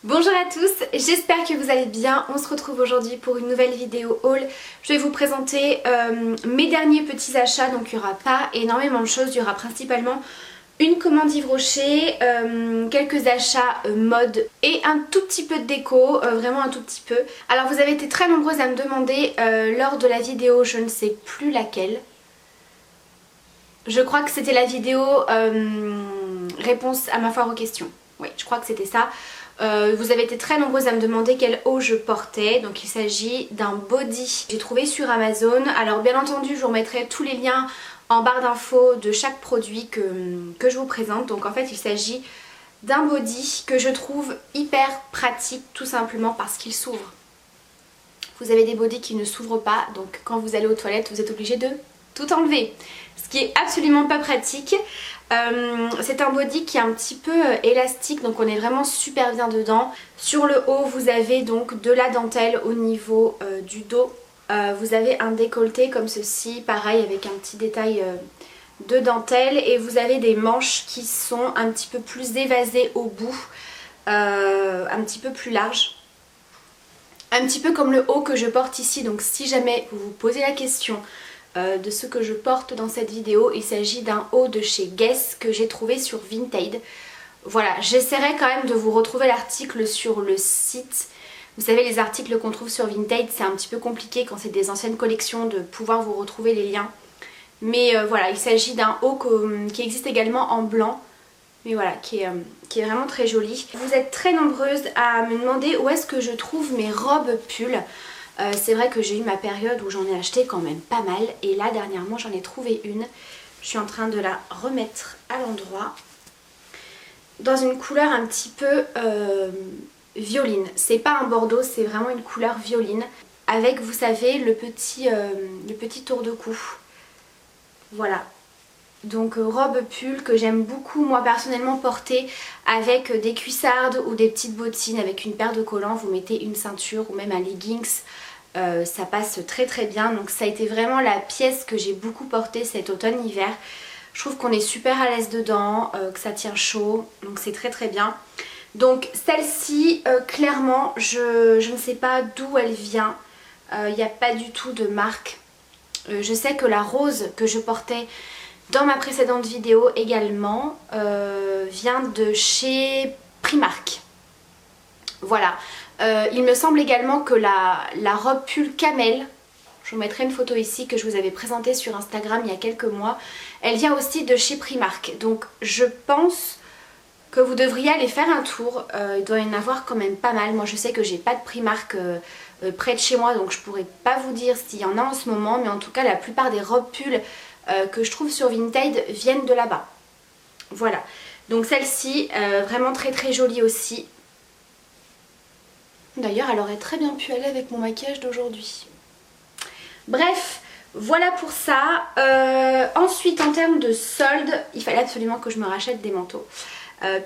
Bonjour à tous, j'espère que vous allez bien. On se retrouve aujourd'hui pour une nouvelle vidéo haul. Je vais vous présenter mes derniers petits achats, donc il n'y aura pas énormément de choses, il y aura principalement une commande Yves Rocher, quelques achats mode et un tout petit peu de déco, vraiment un tout petit peu. Alors vous avez été très nombreuses à me demander lors de la vidéo, je ne sais plus laquelle. Je crois que c'était la vidéo réponse à ma foire aux questions. Oui, je crois que c'était ça. Vous avez été très nombreuses à me demander quelle eau je portais. Donc il s'agit d'un body que j'ai trouvé sur Amazon. Alors bien entendu je vous remettrai tous les liens en barre d'infos de chaque produit que je vous présente. Donc en fait il s'agit d'un body que je trouve hyper pratique, tout simplement parce qu'il s'ouvre. Vous avez des bodys qui ne s'ouvrent pas, donc quand vous allez aux toilettes vous êtes obligé de tout enlever, ce qui est absolument pas pratique. C'est un body qui est un petit peu élastique, donc on est vraiment super bien dedans. Sur le haut vous avez donc de la dentelle au niveau du dos. Vous avez un décolleté comme ceci, pareil avec un petit détail de dentelle, et vous avez des manches qui sont un petit peu plus évasées au bout, un petit peu plus larges. Un petit peu comme le haut que je porte ici, donc si jamais vous vous posez la question de ce que je porte dans cette vidéo, il s'agit d'un haut de chez Guess que j'ai trouvé sur Vinted. Voilà, j'essaierai quand même de vous retrouver l'article sur le site. Vous savez, les articles qu'on trouve sur Vinted, c'est un petit peu compliqué quand c'est des anciennes collections de pouvoir vous retrouver les liens. Mais voilà, il s'agit d'un haut qui existe également en blanc. Mais voilà, qui est vraiment très joli. Vous êtes très nombreuses à me demander où est-ce que je trouve mes robes pulls. C'est vrai que j'ai eu ma période où j'en ai acheté quand même pas mal. Et là, dernièrement, j'en ai trouvé une. Je suis en train de la remettre à l'endroit. Dans une couleur un petit peu violine. C'est pas un bordeaux, c'est vraiment une couleur violine. Avec, vous savez, le petit tour de cou. Voilà. Donc robe pull que j'aime beaucoup moi personnellement porter avec des cuissardes ou des petites bottines, avec une paire de collants. Vous mettez une ceinture ou même un leggings, ça passe très très bien. Donc ça a été vraiment la pièce que j'ai beaucoup portée cet automne-hiver. Je trouve qu'on est super à l'aise dedans, que ça tient chaud, donc c'est très très bien. Donc celle-ci, clairement, je ne sais pas d'où elle vient, il n'y a pas du tout de marque. Je sais que la rose que je portais dans ma précédente vidéo également vient de chez Primark. Voilà. Il me semble également que la robe pull camel, je vous mettrai une photo ici que je vous avais présentée sur Instagram il y a quelques mois, elle vient aussi de chez Primark. Donc je pense que vous devriez aller faire un tour. Il doit y en avoir quand même pas mal. Moi je sais que j'ai pas de Primark près de chez moi, donc je pourrais pas vous dire s'il y en a en ce moment, mais en tout cas la plupart des robes pull que je trouve sur Vinted viennent de là-bas. Voilà, donc celle-ci, vraiment très très jolie aussi. D'ailleurs elle aurait très bien pu aller avec mon maquillage d'aujourd'hui. Bref, voilà pour ça. Ensuite en termes de soldes, il fallait absolument que je me rachète des manteaux.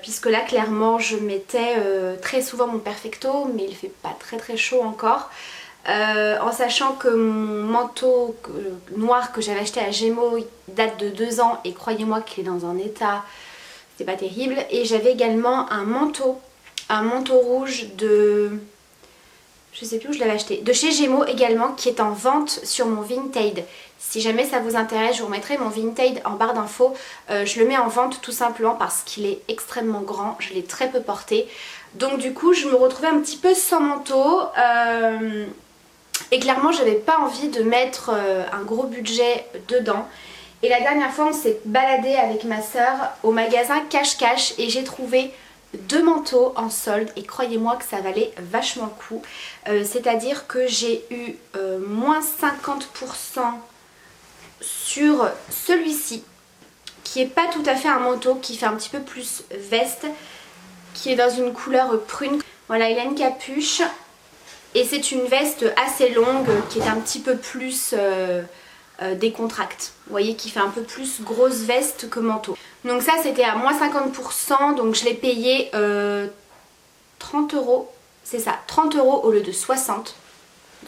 Puisque là clairement je mettais très souvent mon perfecto, mais il fait pas très très chaud encore. En sachant que mon manteau noir que j'avais acheté à Gémeaux date de 2 ans et croyez-moi qu'il est dans un état, c'est pas terrible. Et j'avais également un manteau rouge de, je sais plus où je l'avais acheté, de chez Gémeaux également, qui est en vente sur mon Vinted. Si jamais ça vous intéresse, je vous remettrai mon Vinted en barre d'infos. Je le mets en vente tout simplement parce qu'il est extrêmement grand, je l'ai très peu porté. Donc du coup je me retrouvais un petit peu sans manteau. Et clairement j'avais pas envie de mettre un gros budget dedans. Et la dernière fois on s'est baladé avec ma soeur au magasin Cache-Cache et j'ai trouvé 2 manteaux en solde et croyez-moi que ça valait vachement le coup. C'est-à-dire que j'ai eu moins 50% sur celui-ci qui est pas tout à fait un manteau, qui fait un petit peu plus veste, qui est dans une couleur prune. Voilà, il a une capuche. Et c'est une veste assez longue qui est un petit peu plus décontracte. Vous voyez, qui fait un peu plus grosse veste que manteau. Donc ça c'était à moins 50%, donc je l'ai payé 30 €. C'est ça, 30 € au lieu de 60.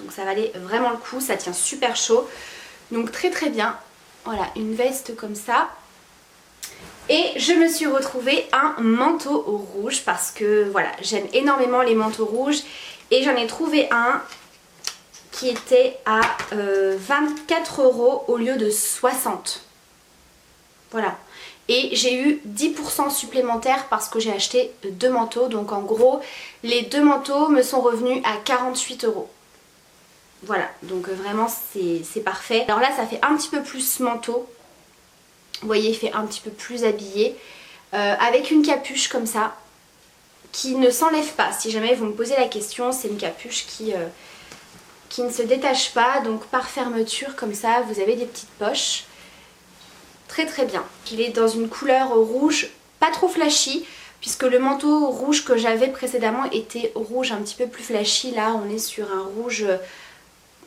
Donc ça valait vraiment le coup, ça tient super chaud. Donc très très bien. Voilà, une veste comme ça. Et je me suis retrouvée un manteau rouge parce que voilà, j'aime énormément les manteaux rouges. Et j'en ai trouvé un qui était à 24 € au lieu de 60. Voilà. Et j'ai eu 10% supplémentaire parce que j'ai acheté 2 manteaux. Donc en gros, les 2 manteaux me sont revenus à 48 €. Voilà, donc vraiment c'est parfait. Alors là, ça fait un petit peu plus manteau. Vous voyez, il fait un petit peu plus habillé. Avec une capuche comme ça, qui ne s'enlève pas. Si jamais vous me posez la question, c'est une capuche qui ne se détache pas. Donc par fermeture comme ça, vous avez des petites poches. Très très bien. Il est dans une couleur rouge, pas trop flashy, puisque le manteau rouge que j'avais précédemment était rouge un petit peu plus flashy. Là, on est sur un rouge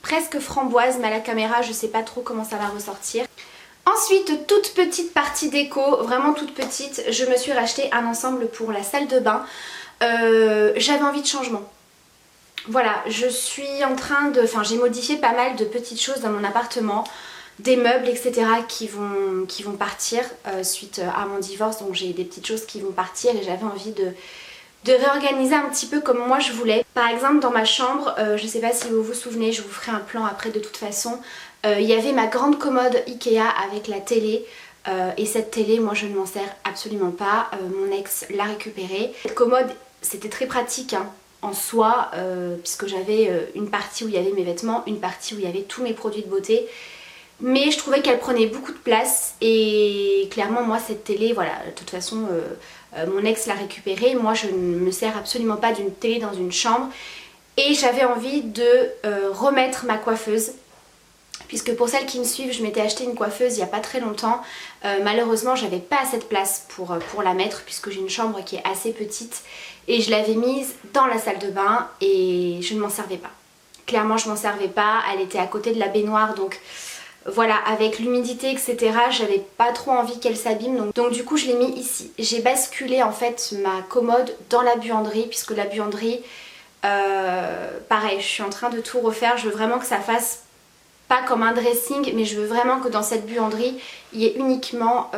presque framboise, mais à la caméra, je sais pas trop comment ça va ressortir. Ensuite, toute petite partie déco, vraiment toute petite, je me suis racheté un ensemble pour la salle de bain. J'avais envie de changement. Voilà, je suis en train de... Enfin, j'ai modifié pas mal de petites choses dans mon appartement, des meubles, etc. qui vont partir suite à mon divorce. Donc j'ai des petites choses qui vont partir et j'avais envie de réorganiser un petit peu comme moi je voulais. Par exemple, dans ma chambre, je sais pas si vous vous souvenez, je vous ferai un plan après de toute façon. Il y avait ma grande commode Ikea avec la télé. Et cette télé, moi je ne m'en sers absolument pas. Mon ex l'a récupérée. Cette commode, c'était très pratique hein, en soi, puisque j'avais une partie où il y avait mes vêtements, une partie où il y avait tous mes produits de beauté. Mais je trouvais qu'elle prenait beaucoup de place et clairement moi cette télé, voilà, de toute façon mon ex l'a récupérée. Moi je ne me sers absolument pas d'une télé dans une chambre. Et j'avais envie de remettre ma coiffeuse. Puisque pour celles qui me suivent, je m'étais acheté une coiffeuse il n'y a pas très longtemps. Malheureusement, j'avais pas assez de place pour la mettre puisque j'ai une chambre qui est assez petite. Et je l'avais mise dans la salle de bain et je ne m'en servais pas. Clairement, je m'en servais pas. Elle était à côté de la baignoire donc voilà, avec l'humidité etc. J'avais pas trop envie qu'elle s'abîme. Donc du coup, je l'ai mis ici. J'ai basculé en fait ma commode dans la buanderie puisque la buanderie, pareil, je suis en train de tout refaire. Je veux vraiment que ça fasse... pas comme un dressing, mais je veux vraiment que dans cette buanderie, il y ait uniquement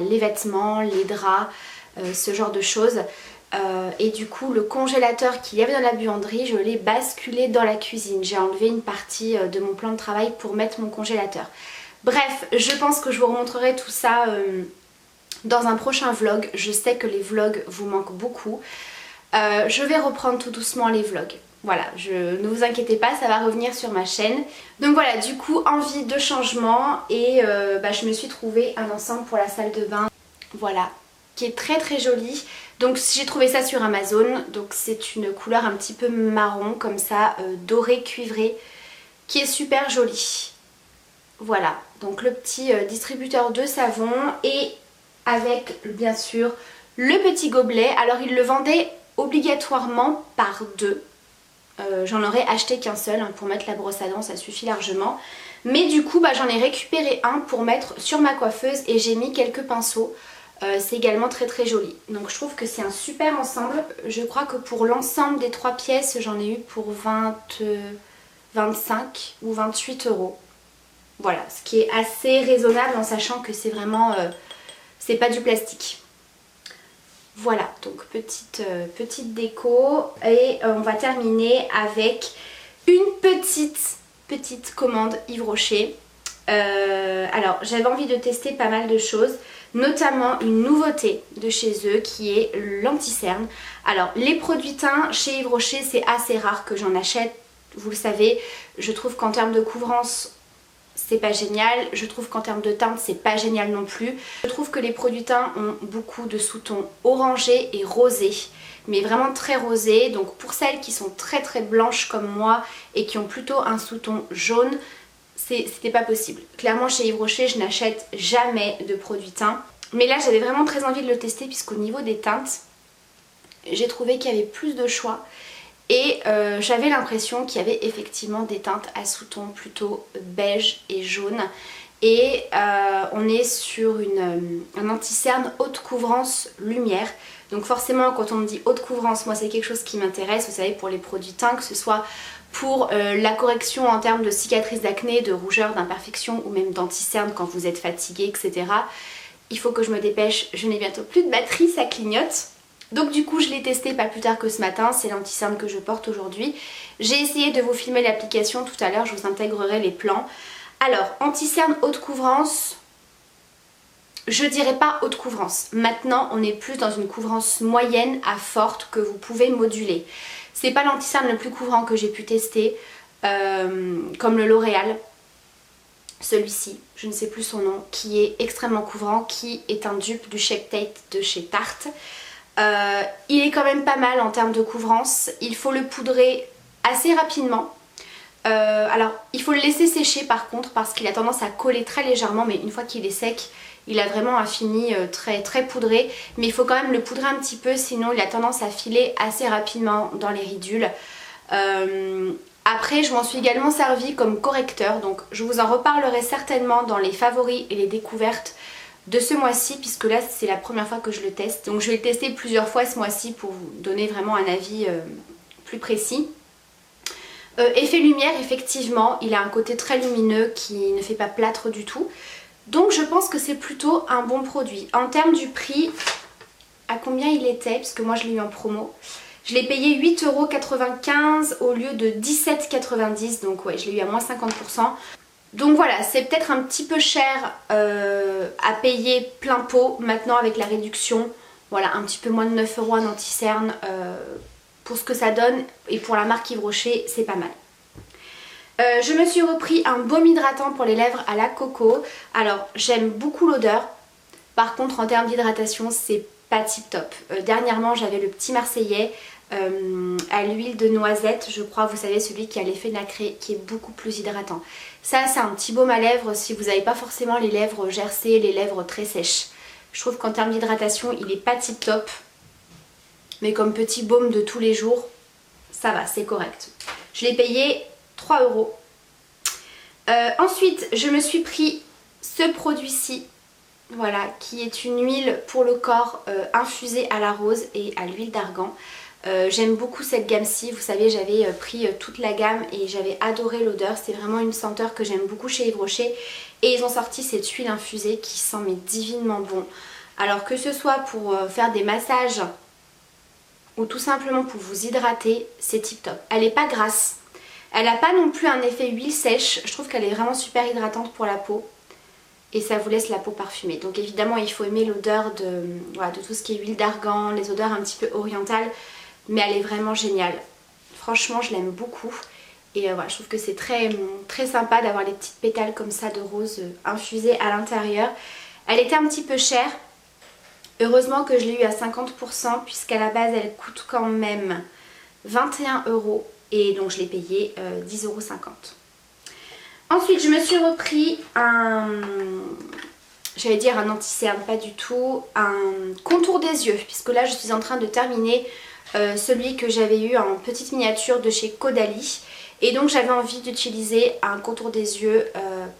les vêtements, les draps, ce genre de choses. Et du coup, le congélateur qu'il y avait dans la buanderie, je l'ai basculé dans la cuisine. J'ai enlevé une partie de mon plan de travail pour mettre mon congélateur. Bref, je pense que je vous remontrerai tout ça dans un prochain vlog. Je sais que les vlogs vous manquent beaucoup. Je vais reprendre tout doucement les vlogs. Voilà, ne vous inquiétez pas, ça va revenir sur ma chaîne. Donc voilà, du coup, envie de changement et je me suis trouvé un ensemble pour la salle de bain. Voilà, qui est très très joli. Donc j'ai trouvé ça sur Amazon. Donc c'est une couleur un petit peu marron comme ça, doré cuivré, qui est super joli. Voilà, donc le petit distributeur de savon et avec bien sûr le petit gobelet. Alors il le vendait obligatoirement par deux. J'en aurais acheté qu'un seul hein, pour mettre la brosse à dents, ça suffit largement. Mais du coup j'en ai récupéré un pour mettre sur ma coiffeuse et j'ai mis quelques pinceaux. C'est également très très joli. Donc je trouve que c'est un super ensemble. Je crois que pour l'ensemble des 3 pièces j'en ai eu pour 25 ou 28 €. Voilà, ce qui est assez raisonnable en sachant que c'est vraiment... c'est pas du plastique. Voilà, donc petite déco et on va terminer avec une petite commande Yves Rocher. Alors j'avais envie de tester pas mal de choses, notamment une nouveauté de chez eux qui est l'anti-cerne. Alors les produits teints chez Yves Rocher c'est assez rare que j'en achète, vous le savez, je trouve qu'en termes de couvrance c'est pas génial, je trouve qu'en termes de teinte c'est pas génial non plus. Je trouve que les produits teints ont beaucoup de sous-tons orangés et rosés, mais vraiment très rosés. Donc pour celles qui sont très très blanches comme moi et qui ont plutôt un sous-ton jaune, c'était pas possible. Clairement chez Yves Rocher je n'achète jamais de produits teints. Mais là j'avais vraiment très envie de le tester puisqu'au niveau des teintes, j'ai trouvé qu'il y avait plus de choix. Et j'avais l'impression qu'il y avait effectivement des teintes à sous-ton plutôt beige et jaune. Et on est sur un anti-cerne haute couvrance lumière. Donc forcément quand on me dit haute couvrance, moi c'est quelque chose qui m'intéresse. Vous savez, pour les produits teints, que ce soit pour la correction en termes de cicatrices d'acné, de rougeur, d'imperfection ou même d'anti-cerne quand vous êtes fatigué, etc. il faut que je me dépêche, je n'ai bientôt plus de batterie, ça clignote. Donc du coup je l'ai testé pas plus tard que ce matin, c'est l'anti-cerne que je porte aujourd'hui. J'ai essayé de vous filmer l'application tout à l'heure, je vous intégrerai les plans. Alors, anti-cerne haute couvrance, je dirais pas haute couvrance. Maintenant on est plus dans une couvrance moyenne à forte que vous pouvez moduler. C'est pas l'anti-cerne le plus couvrant que j'ai pu tester, comme le L'Oréal. Celui-ci, je ne sais plus son nom, qui est extrêmement couvrant, qui est un dupe du Shape Tape de chez Tarte. Il est quand même pas mal en termes de couvrance. Il faut le poudrer assez rapidement. Alors il faut le laisser sécher par contre parce qu'il a tendance à coller très légèrement, mais une fois qu'il est sec, il a vraiment un fini très poudré. Mais il faut quand même le poudrer un petit peu, sinon il a tendance à filer assez rapidement dans les ridules. Après je m'en suis également servi comme correcteur, donc je vous en reparlerai certainement dans les favoris et les découvertes de ce mois-ci, puisque là c'est la première fois que je le teste. Donc je vais le tester plusieurs fois ce mois-ci pour vous donner vraiment un avis plus précis. Effet lumière, effectivement, il a un côté très lumineux qui ne fait pas plâtre du tout. Donc je pense que c'est plutôt un bon produit. En termes du prix, à combien il était, puisque moi je l'ai eu en promo. Je l'ai payé 8,95 € au lieu de 17,90 €, donc ouais, je l'ai eu à moins 50%. Donc voilà, c'est peut-être un petit peu cher à payer plein pot maintenant avec la réduction. Voilà, un petit peu moins de 9 € un anti-cerne pour ce que ça donne, et pour la marque Yves Rocher, c'est pas mal. Je me suis repris un baume hydratant pour les lèvres à la coco. Alors j'aime beaucoup l'odeur, par contre en termes d'hydratation c'est pas tip top. Dernièrement j'avais le petit Marseillais à l'huile de noisette, je crois, vous savez, celui qui a l'effet nacré, qui est beaucoup plus hydratant. Ça c'est un petit baume à lèvres si vous n'avez pas forcément les lèvres gercées, les lèvres très sèches. Je trouve qu'en termes d'hydratation il est pas tip top, mais comme petit baume de tous les jours ça va, c'est correct. Je l'ai payé 3 €. Ensuite je me suis pris ce produit-ci, voilà, qui est une huile pour le corps infusée à la rose et à l'huile d'argan. J'aime beaucoup cette gamme-ci, vous savez j'avais pris toute la gamme et j'avais adoré l'odeur, c'est vraiment une senteur que j'aime beaucoup chez Yves Rocher. Et ils ont sorti cette huile infusée qui sent mais divinement bon. Alors que ce soit pour faire des massages ou tout simplement pour vous hydrater, c'est tip top. Elle n'est pas grasse, elle n'a pas non plus un effet huile sèche, je trouve qu'elle est vraiment super hydratante pour la peau. Et ça vous laisse la peau parfumée. Donc évidemment il faut aimer l'odeur voilà, de tout ce qui est huile d'argan, les odeurs un petit peu orientales. Mais elle est vraiment géniale. Franchement je l'aime beaucoup. Et voilà, je trouve que c'est très sympa d'avoir les petites pétales comme ça de rose infusées à l'intérieur. Elle était un petit peu chère. Heureusement que je l'ai eu à 50% puisqu'à la base elle coûte quand même 21 €. Et donc je l'ai payé 10,50 €. Ensuite je me suis repris j'allais dire un anti-cerne, pas du tout, un contour des yeux, puisque là je suis en train de terminer celui que j'avais eu en petite miniature de chez Caudalie. Et donc j'avais envie d'utiliser un contour des yeux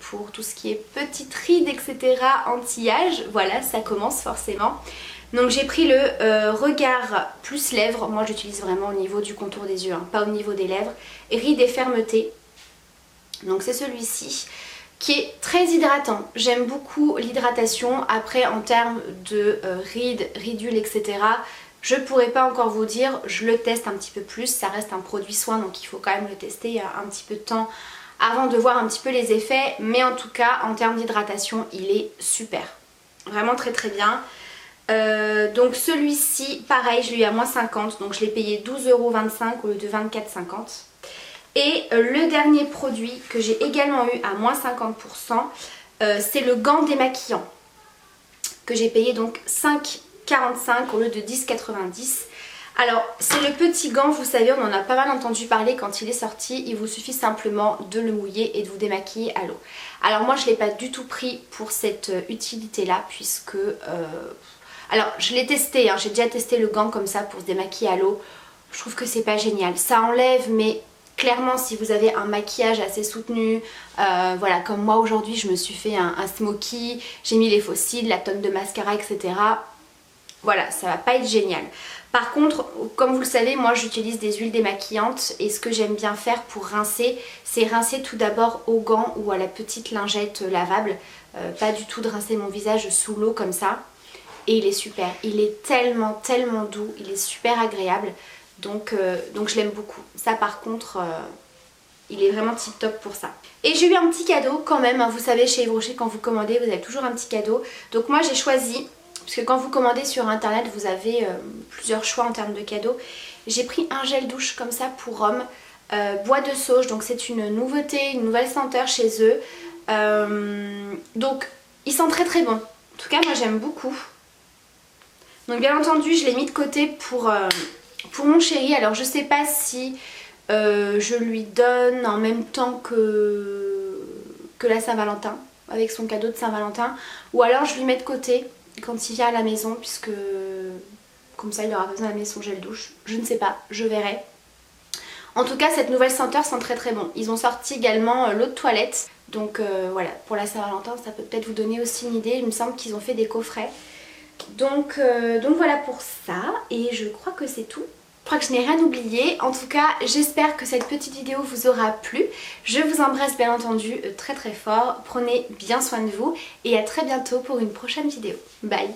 pour tout ce qui est petites rides, etc. anti-âge. Voilà, ça commence forcément. Donc j'ai pris le regard plus lèvres. Moi j'utilise vraiment au niveau du contour des yeux, hein, pas au niveau des lèvres. Rides et fermeté. Donc c'est celui-ci qui est très hydratant. J'aime beaucoup l'hydratation. Après en termes de rides, ridules, etc. je pourrais pas encore vous dire, je le teste un petit peu plus. Ça reste un produit soin donc il faut quand même le tester un petit peu de temps avant de voir un petit peu les effets. Mais en tout cas en termes d'hydratation il est super. Vraiment très bien. Donc celui-ci pareil je l'ai eu à moins 50, donc je l'ai payé 12,25 € au lieu de 24,50 €. Et le dernier produit que j'ai également eu à moins 50%, c'est le gant démaquillant que j'ai payé donc 5,45 € au lieu de 10,90 €. Alors c'est le petit gant, vous savez, on en a pas mal entendu parler quand il est sorti. Il vous suffit simplement de le mouiller et de vous démaquiller à l'eau. Alors moi je ne l'ai pas du tout pris pour cette utilité là, puisque alors je l'ai testé, hein, j'ai déjà testé le gant comme ça pour se démaquiller à l'eau. Je trouve que c'est pas génial, ça enlève, mais clairement si vous avez un maquillage assez soutenu, voilà, comme moi aujourd'hui je me suis fait un smoky, j'ai mis les faux cils, la tonne de mascara, etc. Voilà, ça va pas être génial. Par contre, comme vous le savez, moi j'utilise des huiles démaquillantes et ce que j'aime bien faire pour rincer, c'est rincer tout d'abord au gant ou à la petite lingette lavable. pas du tout de rincer mon visage sous l'eau comme ça. Et il est super, il est tellement doux, il est super agréable, donc je l'aime beaucoup. Ça par contre, il est vraiment tip top pour ça. Et j'ai eu un petit cadeau quand même, hein. Vous savez chez Yves Rocher quand vous commandez vous avez toujours un petit cadeau. Donc moi j'ai choisi, parce que quand vous commandez sur internet vous avez plusieurs choix en termes de cadeaux. J'ai pris un gel douche comme ça pour homme, bois de sauge, donc c'est une nouveauté, une nouvelle senteur chez eux. Donc il sent très bon, en tout cas moi j'aime beaucoup. Donc bien entendu je l'ai mis de côté pour mon chéri. Alors je sais pas si je lui donne en même temps que la Saint-Valentin, avec son cadeau de Saint-Valentin, ou alors je lui mets de côté quand il vient à la maison, puisque comme ça il aura besoin d'amener son gel douche. Je ne sais pas, je verrai. En tout cas cette nouvelle senteur sent très bon. Ils ont sorti également l'eau de toilette. Donc voilà, pour la Saint-Valentin ça peut peut-être vous donner aussi une idée. Il me semble qu'ils ont fait des coffrets. Donc voilà pour ça, et je crois que c'est tout. Je crois que je n'ai rien oublié. En tout cas, j'espère que cette petite vidéo vous aura plu. Je vous embrasse bien entendu très fort. Prenez bien soin de vous et à très bientôt pour une prochaine vidéo. Bye!